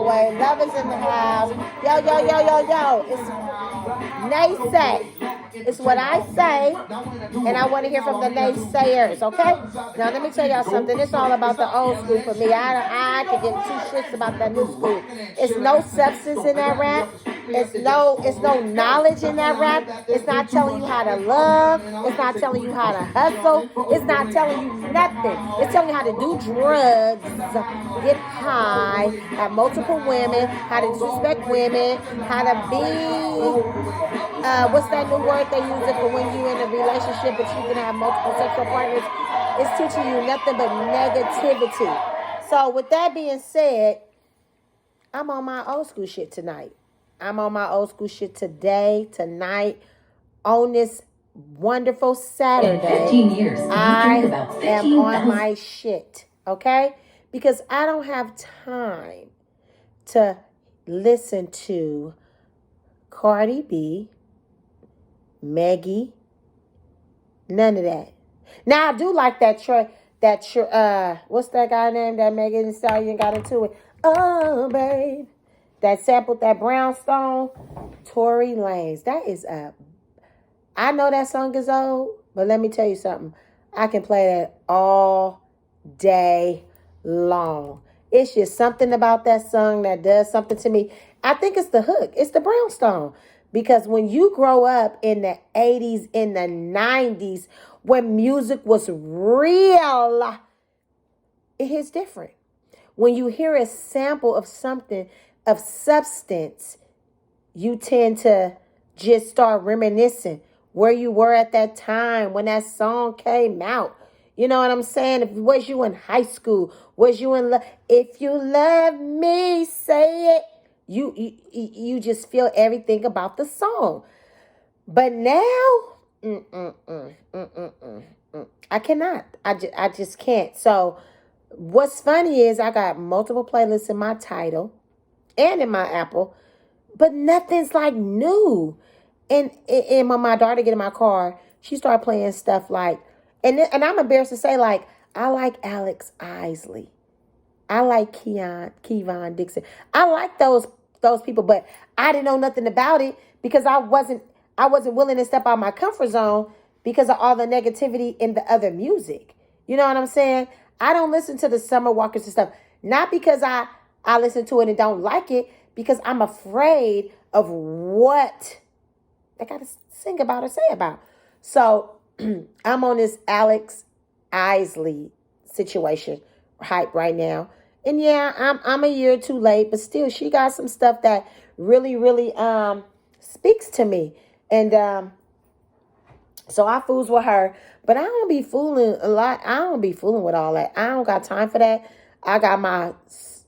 away. Love is in the house. Yo, yo, yo, yo, yo. It's Naysay. It's what I say, and I want to hear from the naysayers, okay? Now, let me tell y'all something. It's all about the old school for me. I could give two shits about that new school. It's no substance in that rap. It's no knowledge in that rap. It's not telling you how to love. It's not telling you how to hustle. It's not telling you nothing. It's telling you how to do drugs, get high, have multiple women, how to disrespect women, how to be what's that new word they use it for when you're in a relationship but you can have multiple sexual partners? It's teaching you nothing but negativity. So with that being said, I'm on my old school shit tonight. I'm on my old school shit today, tonight, on this wonderful Saturday. In 15 years, I am on my shit, okay? Because I don't have time to listen to Cardi B, Maggie, none of that. Now I do like that what's that guy name that Megan Thee Stallion got into it? Oh, babe. That sampled that brownstone. Tory Lanez. That is I know that song is old, but let me tell you something. I can play that all day long. It's just something about that song that does something to me. I think it's the hook. It's the brownstone. Because when you grow up in the 80s, in the 90s, when music was real, it hits different. When you hear a sample of something, of substance, you tend to just start reminiscing where you were at that time when that song came out. You know what I'm saying? Was you in high school? Was you in love? If you love me, say it. You just feel everything about the song. But now, I cannot. I just can't. So what's funny is I got multiple playlists in my Tidal and in my Apple, but nothing's like new. And when my daughter get in my car, she started playing stuff like, and I'm embarrassed to say, like, I like Alex Isley. I like Kevon Dixon. I like those people, but I didn't know nothing about it because I wasn't willing to step out of my comfort zone because of all the negativity in the other music. You know what I'm saying? I don't listen to the Summer Walkers and stuff. Not because I listen to it and don't like it, because I'm afraid of what they got to sing about or say about. So I'm on this Alex Isley situation hype right now. And yeah, I'm a year too late, but still she got some stuff that really, really speaks to me. And so I fools with her. But I don't be fooling a lot. I don't be fooling with all that. I don't got time for that. I got my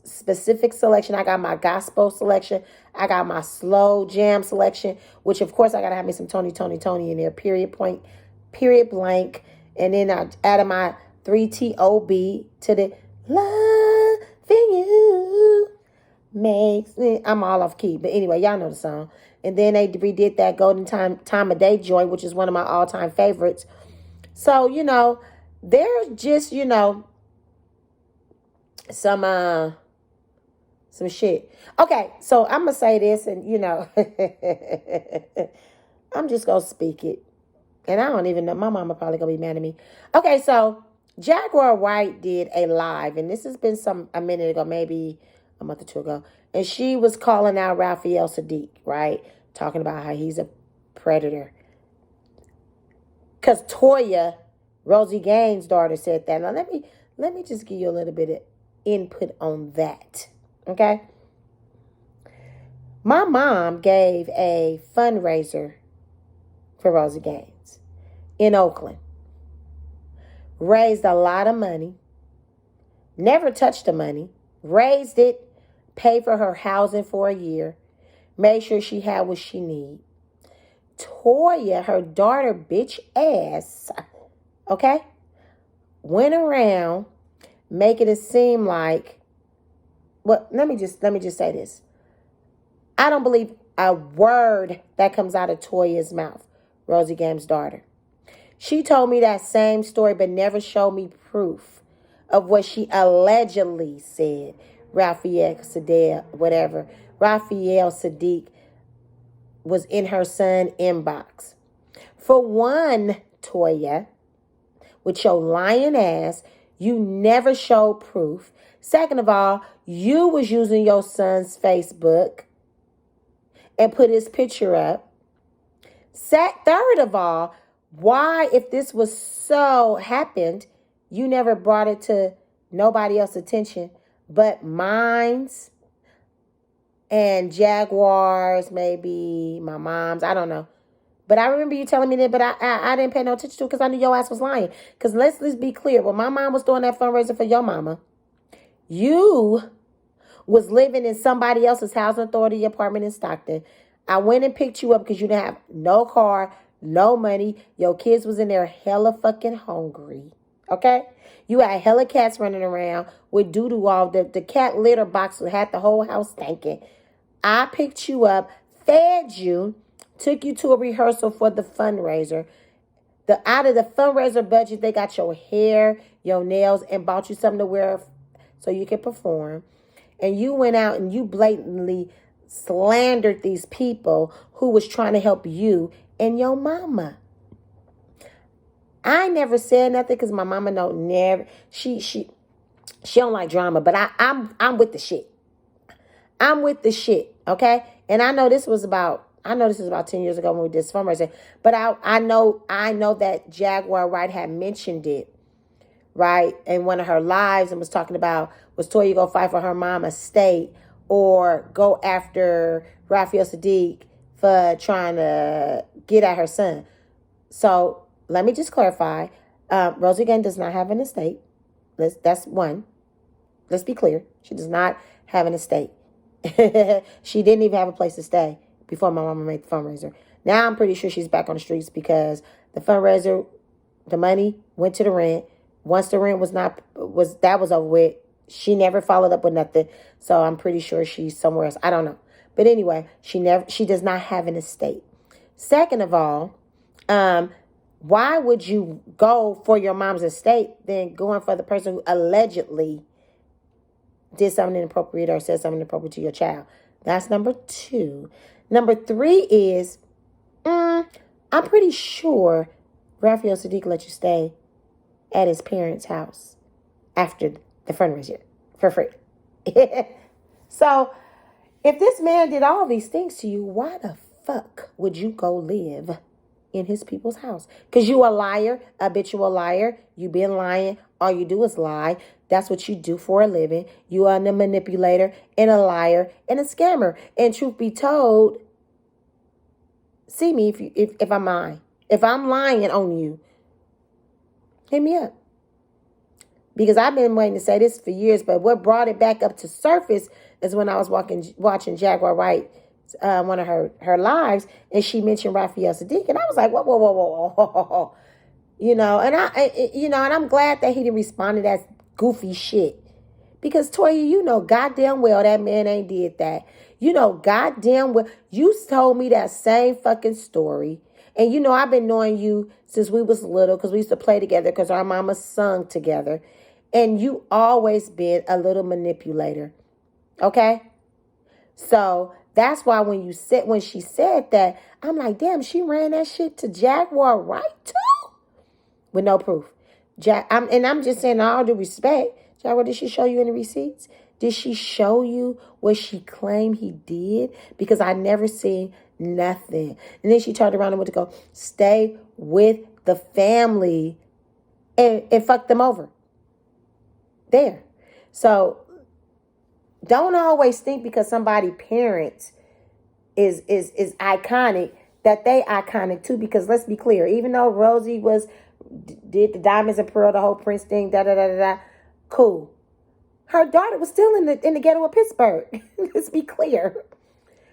specific selection. I got my gospel selection. I got my slow jam selection, which of course I got to have me some Tony in there, period blank. And then I added my 3TOB to the loving you makes me. I'm all off key. But anyway, y'all know the song. And then they redid that Golden Time of Day Joy, which is one of my all-time favorites. So, there's just, some shit. Okay, so I'm going to say this and, I'm just going to speak it. And I don't even know. My mama probably going to be mad at me. Okay, so Jaguar White did a live, and this has been a minute ago, maybe a month or two ago. And she was calling out Raphael Sadiq, right? Talking about how he's a predator. Because Toya, Rosie Gaines' daughter, said that. Now, let me just give you a little bit of input on that, okay? My mom gave a fundraiser for Rosie Gaines in Oakland. Raised a lot of money. Never touched the money. Raised it. Paid for her housing for a year. Made sure she had what she need. Toya, her daughter, bitch ass, okay, went around making it seem like, well, let me just say this. I don't believe a word that comes out of Toya's mouth, Rosie Gaines' daughter. She told me that same story, but never showed me proof of what she allegedly said. Raphael Sadiq, whatever. Raphael Sadiq was in her son inbox. For one, Toya, with your lying ass, you never showed proof. Second of all, you was using your son's Facebook and put his picture up. Third of all, why, if this was so happened, you never brought it to nobody else's attention but mine's and Jaguar's, maybe my mom's, I don't know. But I remember you telling me that, but I didn't pay no attention to it because I knew your ass was lying. Because let's be clear, when my mom was doing that fundraiser for your mama, you was living in somebody else's housing authority apartment in Stockton. I went and picked you up because you didn't have no car, no money. Your kids was in there hella fucking hungry. Okay? You had hella cats running around with doo-doo all. The cat litter box had the whole house stinking. I picked you up, fed you, took you to a rehearsal for the fundraiser. Out of the fundraiser budget, they got your hair, your nails, and bought you something to wear so you could perform. And you went out and you blatantly slandered these people who was trying to help you and your mama. I never said nothing because my mama she don't like drama, but I'm with the shit. I'm with the shit, okay? And I know this was about 10 years ago when we did this fundraiser, but I know that Jaguar Wright had mentioned it, right, in one of her lives and was talking about, was Toya go fight for her mama estate or go after Raphael Sadiq for trying to get at her son. So let me just clarify. Rosie Gane does not have an estate. That's one. Let's be clear. She does not have an estate. She didn't even have a place to stay before my mama made the fundraiser. Now I'm pretty sure she's back on the streets because the fundraiser, the money went to the rent. Once the rent was over with, she never followed up with nothing. So I'm pretty sure she's somewhere else. I don't know. But anyway, she does not have an estate. Second of all, why would you go for your mom's estate than going for the person who allegedly did something inappropriate or said something inappropriate to your child? That's number 2. Number 3 is, I'm pretty sure Raphael Sadiq let you stay at his parents' house after the fundraiser for free. So, if this man did all these things to you, why the fuck would you go live in his people's house? Because you a liar, habitual liar. You been lying. All you do is lie. That's what you do for a living. You are a manipulator and a liar and a scammer. And truth be told, see me if I'm lying. If I'm lying on you, hit me up. Because I've been waiting to say this for years, but what brought it back up to surface is when I was watching Jaguar Wright, one of her lives, and she mentioned Raphael Sadiq, and I was like, whoa. And and I'm glad that he didn't respond to that goofy shit. Because Toya, you know goddamn well that man ain't did that. You know goddamn well. You told me that same fucking story. And you know I've been knowing you since we was little because we used to play together because our mama sung together. And you always been a little manipulator. Okay? So that's why when she said that, I'm like, damn, she ran that shit to Jaguar Wright too? With no proof. I'm just saying all due respect. Jaguar, did she show you any receipts? Did she show you what she claimed he did? Because I never seen nothing. And then she turned around and went to go stay with the family and fuck them over. There. So don't always think because somebody parents is iconic that they iconic too. Because let's be clear, even though Rosie did the diamonds and pearl, the whole Prince thing, cool. Her daughter was still in the ghetto of Pittsburgh. Let's be clear.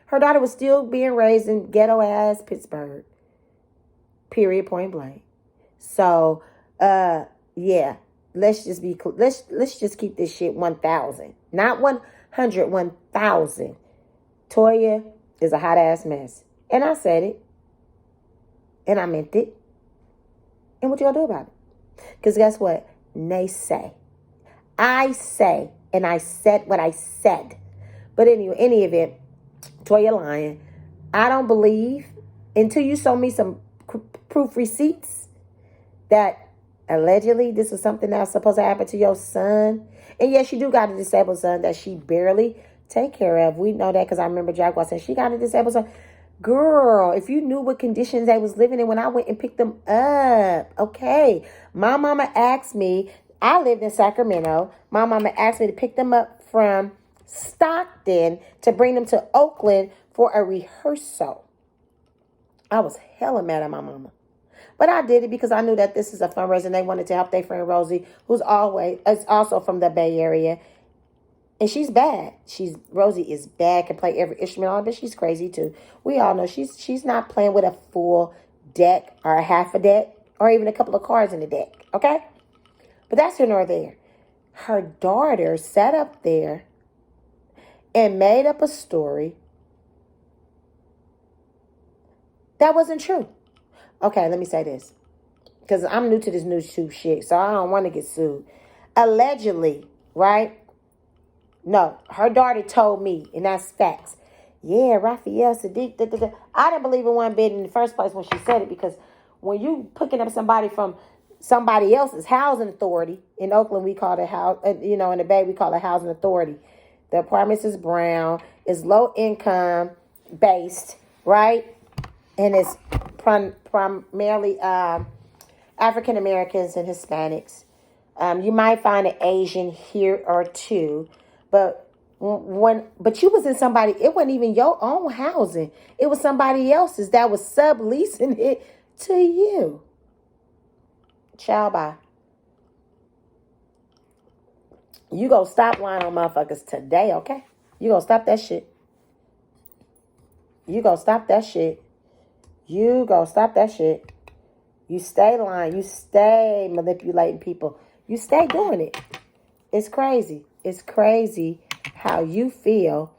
Her daughter was still being raised in ghetto ass Pittsburgh. Period, point blank. So, yeah. Let's just keep this shit 1,000. Not 100, 1,000. Toya is a hot ass mess. And I said it. And I meant it. And what you gonna do about it? Because guess what? They say. I say and I said what I said. But anyway, any event, Toya lying. I don't believe until you show me some proof receipts that allegedly this is something that's supposed to happen to your son. And yes, you do got a disabled son that she barely take care of. We know that because I remember Jaguar saying she got a disabled son. Girl, if you knew what conditions they was living in when I went and picked them up, okay. My mama asked me, I lived in Sacramento. My mama asked me to pick them up from Stockton to bring them to Oakland for a rehearsal. I was hella mad at my mama. But I did it because I knew that this is a fundraiser and they wanted to help their friend Rosie, who's also from the Bay Area. And she's bad. Rosie is bad, can play every instrument on it, but she's crazy too. We all know she's not playing with a full deck or a half a deck or even a couple of cards in the deck, okay? But that's here nor there. Her daughter sat up there and made up a story that wasn't true. Okay, let me say this. Because I'm new to this new shoe shit, so I don't want to get sued. Allegedly, right? No, her daughter told me, and that's facts. Yeah, Raphael Saadiq. I didn't believe in one bit in the first place when she said it, because when you picking up somebody from somebody else's housing authority, in Oakland we call it house, in the Bay we call it housing authority. The apartments is brown, it's low income based, right? And it's primarily African Americans and Hispanics. You might find an Asian here or two. But you was in somebody, it wasn't even your own housing. It was somebody else's that was subleasing it to you. Ciao, bye. You gonna stop lying on motherfuckers today, okay? You gonna stop that shit. You gonna stop that shit. You gonna stop that shit. You stay lying. You stay manipulating people. You stay doing it. It's crazy. It's crazy how you feel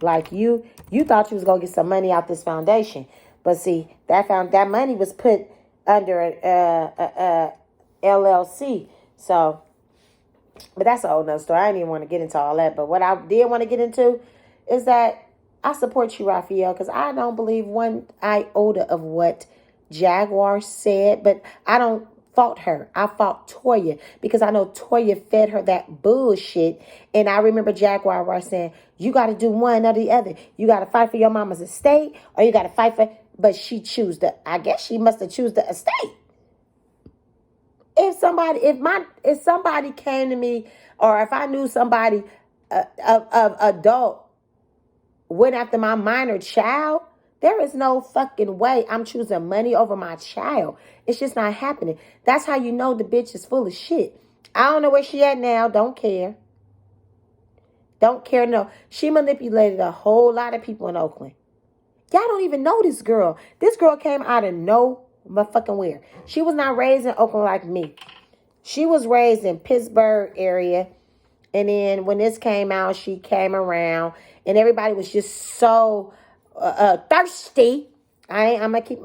like you thought you was gonna get some money out this foundation, but see that money was put under a LLC. So, but that's a whole nother story. I didn't even want to get into all that. But what I did want to get into is that I support you, Raphael, because I don't believe one iota of what Jaguar said, but I don't fault her. I fought Toya because I know Toya fed her that bullshit. And I remember Jaguar was saying, you got to do one or the other. You got to fight for your mama's estate or you got to fight for, but she I guess she must have choose the estate. If somebody came to me or if I knew somebody of adult went after my minor child, there is no fucking way I'm choosing money over my child. It's just not happening. That's how you know the bitch is full of shit. I don't know where she at now. Don't care. Don't care, no. She manipulated a whole lot of people in Oakland. Y'all don't even know this girl. This girl came out of no motherfucking where. She was not raised in Oakland like me. She was raised in Pittsburgh area. And then when this came out, she came around. And everybody was just so thirsty. I'm gonna keep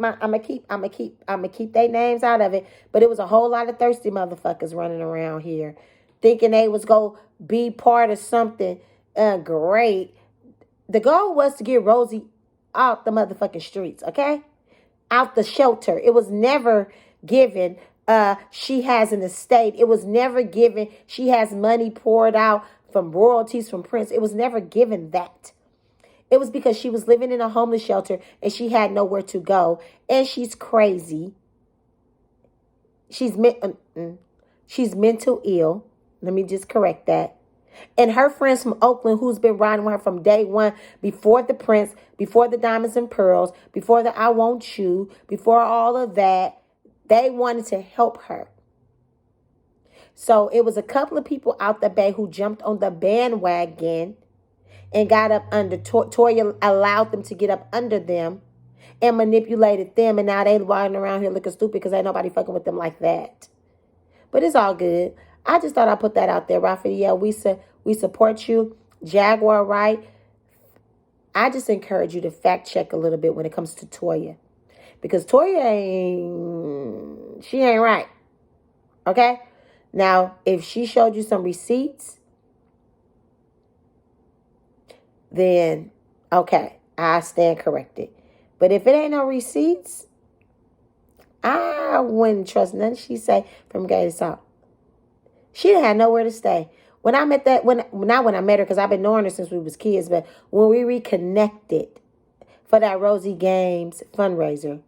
their names out of it. But it was a whole lot of thirsty motherfuckers running around here, thinking they was gonna be part of something great. The goal was to get Rosie out the motherfucking streets, okay? Out the shelter. It was never given. She has an estate. It was never given. She has money poured out from royalties from Prince. It was never given that. It was because she was living in a homeless shelter and she had nowhere to go. And she's crazy. She's mental ill. Let me just correct that. And her friends from Oakland, who's been riding with her from day one, before the Prince, before the Diamonds and Pearls, before the I Want You, before all of that, they wanted to help her. So it was a couple of people out the Bay who jumped on the bandwagon and got up under. Toya allowed them to get up under them and manipulated them. And now they riding around here looking stupid because ain't nobody fucking with them like that. But it's all good. I just thought I'd put that out there, Raphael. We support you. Jaguar, right? I just encourage you to fact check a little bit when it comes to Toya. Because Toya ain't right. Okay? Now, if she showed you some receipts then okay, I stand corrected. But if it ain't no receipts, I wouldn't trust nothing she say from Gator South. She didn't have nowhere to stay. When I met that, not when I met her, because I've been knowing her since we was kids, but when we reconnected for that Rosie Games fundraiser,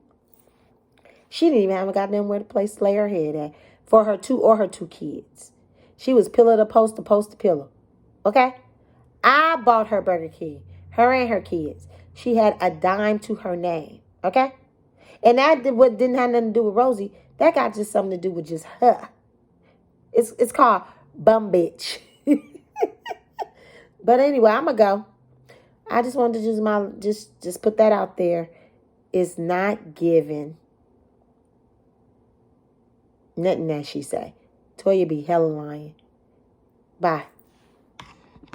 she didn't even have a goddamn where to place lay her head at for her two kids. She was pillow to post to pillow. Okay? I bought her Burger King. Her and her kids. She had a dime to her name. Okay? And that what didn't have nothing to do with Rosie. That got just something to do with just her. It's called bum bitch. But anyway, I'ma go. I just wanted to just put that out there. It's not given. Nothing that she say. Toya be hella lying. Bye.